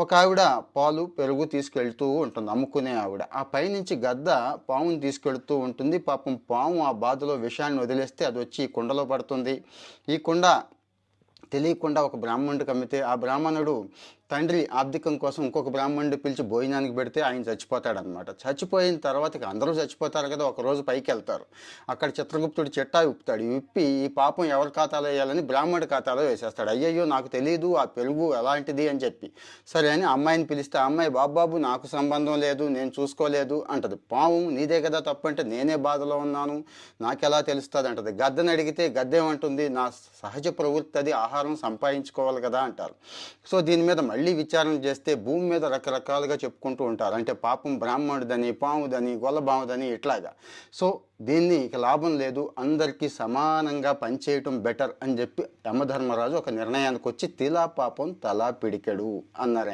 ఒక ఆవిడ పాలు, పెరుగు తీసుకెళ్తూ ఉంటుంది అమ్ముకునే ఆవిడ. ఆ పైనుంచి గద్ద పాముని తీసుకెళ్తూ ఉంటుంది. పాపం పాము ఆ బాధలో విషాన్ని వదిలేస్తే అదొచ్చి ఈ కుండలో పడుతుంది. ఈ కుండ తెలియకుండా ఒక బ్రాహ్మణుడికి అమ్మితే ఆ బ్రాహ్మణుడు తండ్రి ఆర్థికం కోసం ఇంకొక బ్రాహ్మణుడిని పిలిచి భోజనానికి పెడితే ఆయన చచ్చిపోతాడనమాట. చచ్చిపోయిన తర్వాత ఇక అందరూ చచ్చిపోతారు కదా, ఒకరోజు పైకి వెళ్తారు. అక్కడ చిత్రగుప్తుడు చిట్టా విప్పుతాడు. విప్పి ఈ పాపం ఎవరి ఖాతాలో వేయాలని బ్రాహ్మణుడి ఖాతాలో వేసేస్తాడు. అయ్యయ్యో నాకు తెలియదు ఆ పెరుగు ఎలాంటిది అని చెప్పి. సరే అని అమ్మాయిని పిలిస్తే ఆ అమ్మాయి బాబాబు నాకు సంబంధం లేదు, నేను చూసుకోలేదు అంటది. పాము నీదే కదా తప్పు అంటే నేనే బాధలో ఉన్నాను, నాకెలా తెలుస్తుంది అంటది. గద్దెని అడిగితే గద్దేమంటుంది, నా సహజ ప్రవృత్తి అది, ఆహారం సంపాదించుకోవాలి కదా అంటారు. సో దీని మీద మళ్ళీ విచారణ చేస్తే భూమి మీద రకరకాలుగా చెప్పుకుంటూ ఉంటారు. అంటే పాపం బ్రాహ్మణుదని, పాముదని, గొల్లబాముదని ఇట్లాగా. సో దీన్ని ఇక లాభం లేదు, అందరికీ సమానంగా పనిచేయటం బెటర్ అని చెప్పి యమధర్మరాజు ఒక నిర్ణయానికి వచ్చి తిలా పాపం తలా పిడికెడు అన్నారు.